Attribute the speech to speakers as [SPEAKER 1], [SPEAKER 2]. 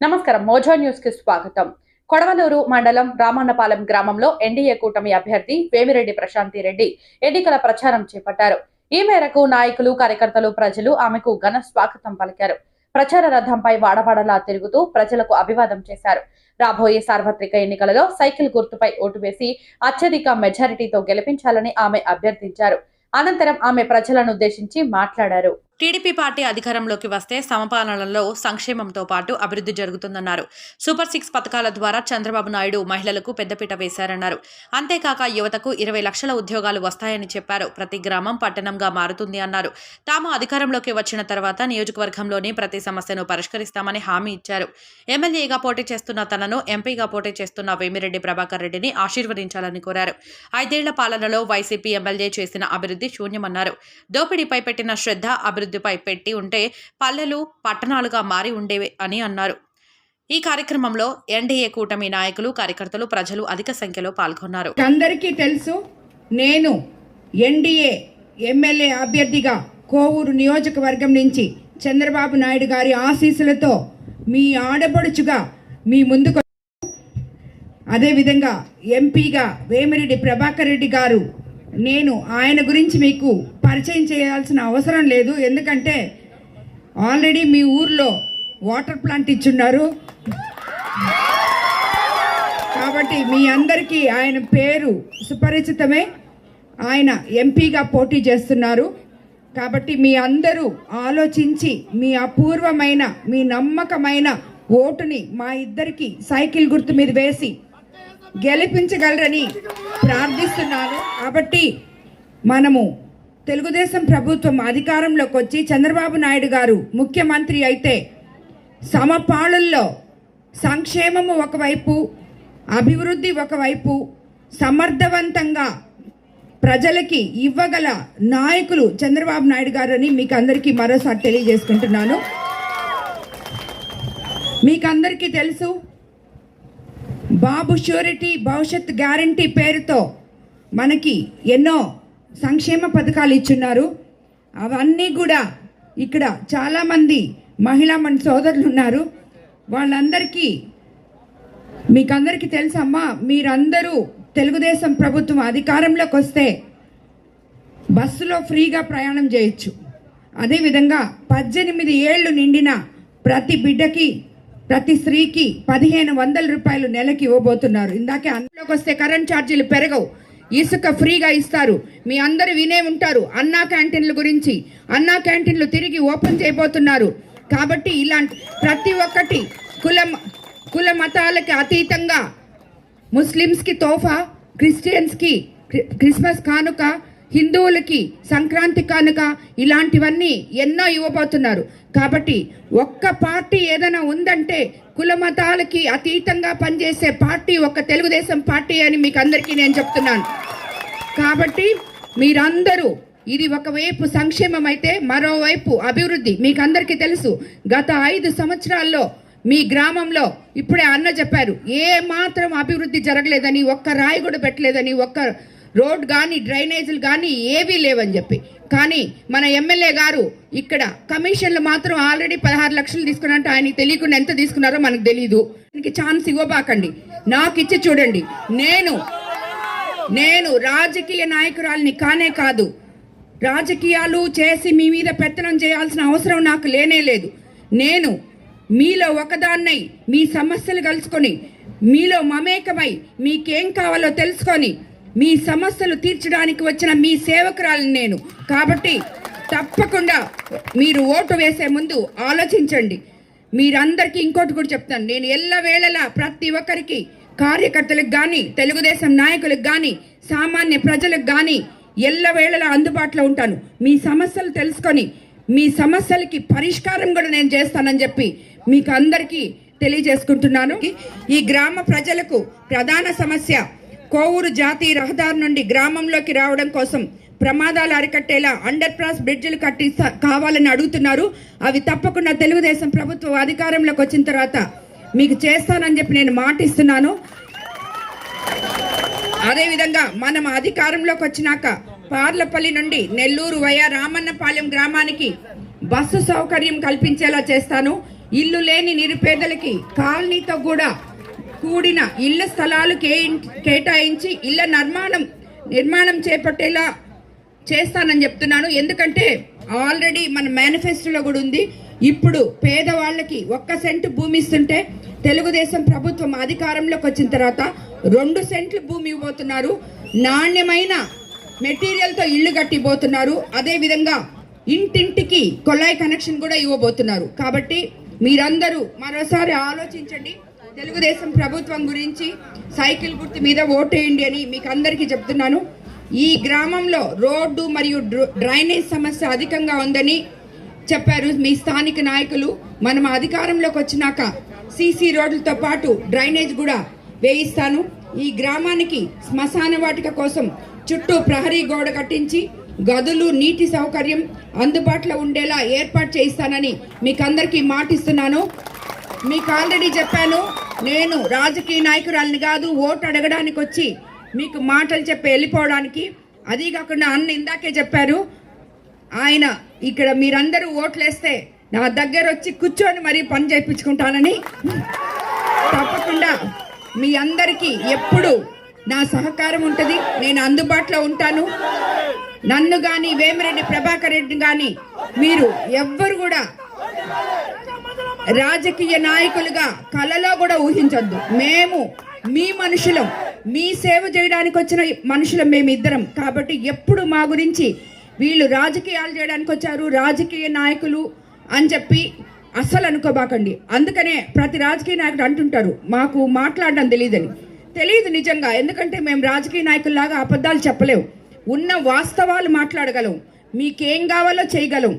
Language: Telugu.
[SPEAKER 1] నమస్కారం. మోజో న్యూస్ కి స్వాగతం. కొడవలూరు మండలం రామన్నపాలెం గ్రామంలో ఎన్డీఏ కూటమి అభ్యర్థి వేమిరెడ్డి ప్రశాంతిరెడ్డి ఎన్నికల ప్రచారం చేపట్టారు. ఈ మేరకు నాయకులు, కార్యకర్తలు, ప్రజలు ఆమెకు ఘన స్వాగతం పలికారు. ప్రచార రథంపై వాడవాడలా తిరుగుతూ ప్రజలకు అభివాదం చేశారు. రాబోయే సార్వత్రిక ఎన్నికలలో సైకిల్ గుర్తుపై ఓటు వేసి అత్యధిక మెజారిటీతో గెలిపించాలని ఆమె అభ్యర్థించారు. అనంతరం ఆమె ప్రజలను ఉద్దేశించి మాట్లాడారు. టీడీపీ పార్టీ అధికారంలోకి వస్తే సమపాలనలో సంక్షేమంతో పాటు అభివృద్ధి జరుగుతుందన్నారు. సూపర్ 6 పథకాల ద్వారా చంద్రబాబు నాయుడు మహిళలకు పెద్దపీట వేశారన్నారు. అంతేకాక యువతకు 20 లక్షల ఉద్యోగాలు వస్తాయని చెప్పారు. ప్రతి గ్రామం పట్టణంగా మారుతుంది అన్నారు. తాము అధికారంలోకి వచ్చిన తర్వాత నియోజకవర్గంలోని ప్రతి సమస్యను పరిష్కరిస్తామని హామీ ఇచ్చారు. ఎమ్మెల్యేగా పోటీ చేస్తున్న తనను ఎంపీగా పోటీ చేస్తున్న వేమిరెడ్డి ప్రభాకర్ రెడ్డిని ఆశీర్వదించాలని కోరారు. 5 ఏళ్ల పాలనలో వైసీపీ ఎమ్మెల్యే చేసిన అభివృద్ధి శూన్యమన్నారు. దోపిడీపై పెట్టిన శ్రద్ధ అభివృద్ధిపై పెట్టి ఉంటే పల్లెలు పట్టణాలుగా మారి ఉండేవి అని అన్నారు. ఈ కార్యక్రమంలో ఎన్డీఏ కూటమి నాయకులు, కార్యకర్తలు, ప్రజలు అధిక సంఖ్యలో పాల్గొన్నారు.
[SPEAKER 2] అందరికీ తెలుసు, నేను ఎన్డీఏ ఎమ్మెల్యే అభ్యర్థిగా కోవూరు నియోజకవర్గం నుంచి చంద్రబాబు నాయుడు గారి ఆశీస్సులతో మీ ఆడపడుచుగా మీ ముందుకు, అదేవిధంగా ఎంపీగా వేమిరెడ్డి ప్రభాకర్ రెడ్డి గారు, నేను ఆయన గురించి మీకు పరిచయం చేయాల్సిన అవసరం లేదు. ఎందుకంటే ఆల్రెడీ మీ ఊర్లో వాటర్ ప్లాంట్ ఇచ్చున్నారు కాబట్టి మీ అందరికీ ఆయన పేరు సుపరిచితమే. ఆయన ఎంపీగా పోటీ చేస్తున్నారు కాబట్టి మీ అందరూ ఆలోచించి మీ అపూర్వమైన, మీ నమ్మకమైన ఓటుని మా ఇద్దరికి సైకిల్ గుర్తు మీద వేసి గెలిపించగలరని ప్రార్థిస్తున్నాను. కాబట్టి మనము తెలుగుదేశం ప్రభుత్వం అధికారంలోకి వచ్చి చంద్రబాబు నాయుడు గారు ముఖ్యమంత్రి అయితే సమపాళల్లో సంక్షేమము ఒకవైపు, అభివృద్ధి ఒకవైపు, సమర్థవంతంగా ప్రజలకి ఇవ్వగల నాయకులు చంద్రబాబు నాయుడు గారు అని మీకు అందరికీ మరోసారి తెలియజేసుకుంటున్నాను. మీకు అందరికీ తెలుసు, బాబు ష్యూరిటీ భవిష్యత్ గ్యారంటీ పేరుతో మనకి ఎన్నో సంక్షేమ పథకాలు ఇచ్చున్నారు. అవన్నీ కూడా ఇక్కడ చాలామంది మహిళా మన సోదరులు ఉన్నారు. వాళ్ళందరికీ మీకందరికీ తెలుసమ్మా, మీరందరూ తెలుగుదేశం ప్రభుత్వం అధికారంలోకి వస్తే బస్సులో ఫ్రీగా ప్రయాణం చేయొచ్చు. అదేవిధంగా 18 ఏళ్ళు నిండిన ప్రతి బిడ్డకి, ప్రతి స్త్రీకి 1500 రూపాయలు నెలకి ఇవ్వబోతున్నారు. ఇందాకే అందులోకి వస్తే కరెంట్ ఛార్జీలు పెరగవు, ఇసుక ఫ్రీగా ఇస్తారు. మీ అందరూ వినే ఉంటారు అన్నా క్యాంటీన్ల గురించి. అన్నా క్యాంటీన్లు తిరిగి ఓపెన్ చేయబోతున్నారు. కాబట్టి ఇలాంటి ప్రతి ఒక్కటి కుల మతాలకి అతీతంగా ముస్లిమ్స్కి తోఫా, క్రిస్టియన్స్కి క్రిస్మస్ కానుక, హిందువులకి సంక్రాంతి కానుక, ఇలాంటివన్నీ ఎన్నో ఇవ్వబోతున్నారు. కాబట్టి ఒక్క పార్టీ ఏదైనా ఉందంటే కుల మతాలకి అతీతంగా పనిచేసే పార్టీ ఒక్క తెలుగుదేశం పార్టీ అని మీకు అందరికీ నేను చెప్తున్నాను. కాబట్టి మీరందరూ, ఇది ఒకవైపు సంక్షేమం అయితే మరోవైపు అభివృద్ధి. మీకు అందరికీ తెలుసు, గత 5 సంవత్సరాల్లో మీ గ్రామంలో ఇప్పుడే అన్న చెప్పారు, ఏ మాత్రం అభివృద్ధి జరగలేదని, ఒక్క రాయి కూడా పెట్టలేదని, ఒక్క రోడ్ కానీ డ్రైనేజీలు కానీ ఏవీ లేవని చెప్పి. కానీ మన ఎమ్మెల్యే గారు ఇక్కడ కమిషన్లు మాత్రం ఆల్రెడీ 16 లక్షలు తీసుకున్నట్టు, ఆయనకి తెలియకుండా ఎంత తీసుకున్నారో మనకు తెలీదు. దీనికి ఛాన్స్ ఇవ్వబాకండి, నాకు ఇచ్చి చూడండి. నేను రాజకీయ నాయకురాలిని కానే కాదు. రాజకీయాలు చేసి మీ మీద పెత్తనం చేయాల్సిన అవసరం నాకు లేనే లేదు. నేను మీలో ఒకదాన్నై మీ సమస్యలు కలుసుకొని, మీలో మమేకమై, మీకేం కావాలో తెలుసుకొని మీ సమస్యలు తీర్చడానికి వచ్చిన మీ సేవకురాలిని నేను. కాబట్టి తప్పకుండా మీరు ఓటు వేసే ముందు ఆలోచించండి. మీరందరికీ ఇంకోటి కూడా చెప్తాను, నేను ఎల్లవేళలా ప్రతి ఒక్కరికి, కార్యకర్తలకు కానీ, తెలుగుదేశం నాయకులకు కానీ, సామాన్య ప్రజలకు కానీ ఎల్లవేళలా అందుబాటులో ఉంటాను. మీ సమస్యలు తెలుసుకొని మీ సమస్యలకి పరిష్కారం కూడా నేను చేస్తానని చెప్పి మీకు అందరికీ తెలియజేసుకుంటున్నాను. ఈ గ్రామ ప్రజలకు ప్రధాన సమస్య కోవూరు జాతీయ రహదారి నుండి గ్రామంలోకి రావడం కోసం ప్రమాదాలు అరికట్టేలా అండర్ పాస్ బ్రిడ్జిలు కట్టి కావాలని అడుగుతున్నారు. అవి తప్పకుండా తెలుగుదేశం ప్రభుత్వం అధికారంలోకి వచ్చిన తర్వాత మీకు చేస్తానని చెప్పి నేను మాటిస్తున్నాను. అదేవిధంగా మనం అధికారంలోకి వచ్చినాక పార్లపల్లి నుండి నెల్లూరు వయా రామన్నపాలెం గ్రామానికి బస్సు సౌకర్యం కల్పించేలా చేస్తాను. ఇల్లు లేని నిరుపేదలకి కాలనీతో కూడా కూడిన ఇళ్ల స్థలాలు కేటాయించి ఇళ్ల నిర్మాణం చేపట్టేలా చేస్తానని చెప్తున్నాను. ఎందుకంటే ఆల్రెడీ మన మేనిఫెస్టోలో కూడా ఉంది. ఇప్పుడు పేదవాళ్ళకి 1 సెంటు భూమి ఇస్తుంటే తెలుగుదేశం ప్రభుత్వం అధికారంలోకి వచ్చిన తర్వాత 2 సెంట్లు భూమి ఇవ్వబోతున్నారు. నాణ్యమైన మెటీరియల్తో ఇల్లు కట్టిపోతున్నారు. అదేవిధంగా ఇంటింటికి కొళాయి కనెక్షన్ కూడా ఇవ్వబోతున్నారు. కాబట్టి మీరందరూ మరోసారి ఆలోచించండి. తెలుగుదేశం ప్రభుత్వం గురించి సైకిల్ గుర్తు మీద ఓటేయండి అని మీకు అందరికీ చెప్తున్నాను. ఈ గ్రామంలో రోడ్డు మరియు డ్రైనేజ్ సమస్య అధికంగా ఉందని చెప్పారు మీ స్థానిక నాయకులు. మనం అధికారంలోకి వచ్చినాక సీసీ రోడ్లతో పాటు డ్రైనేజ్ కూడా వేయిస్తాను. ఈ గ్రామానికి శ్మశాన వాటిక కోసం చుట్టూ ప్రహరీ గోడ కట్టించి గదులు, నీటి సౌకర్యం అందుబాటులో ఉండేలా ఏర్పాటు చేయిస్తానని మీకు అందరికీ మాటిస్తున్నాను. మీకు ఆల్రెడీ చెప్పాను, నేను రాజకీయ నాయకురాలిని కాదు, ఓటు అడగడానికి వచ్చి మీకు మాటలు చెప్పి వెళ్ళిపోవడానికి. అది కాకుండా అన్న ఇందాకే చెప్పారు, ఆయన ఇక్కడ మీరందరూ ఓట్లేస్తే నా దగ్గర వచ్చి కూర్చొని మరీ పని చేయించుకుంటానని. తప్పకుండా మీ అందరికీ ఎప్పుడు నా సహకారం ఉంటుంది, నేను అందుబాటులో ఉంటాను. నన్ను కానీ వేమిరెడ్డి ప్రభాకర్ రెడ్డి కానీ మీరు ఎవ్వరు కూడా రాజకీయ నాయకులుగా కలలో కూడా ఊహించొద్దు. మేము మీ మనుషులం, మీ సేవ చేయడానికి వచ్చిన మనుషులం మేమిద్దరం. కాబట్టి ఎప్పుడు మా గురించి వీళ్ళు రాజకీయాలు చేయడానికి వచ్చారు, రాజకీయ నాయకులు అని చెప్పి అస్సలు అనుకోబాకండి. అందుకనే ప్రతి రాజకీయ నాయకుడు అంటుంటారు మాకు మాట్లాడడం తెలియదు నిజంగా. ఎందుకంటే మేము రాజకీయ నాయకుల్లాగా అబద్ధాలు చెప్పలేము. ఉన్న వాస్తవాలు మాట్లాడగలం, మీకేం కావాలో చేయగలం.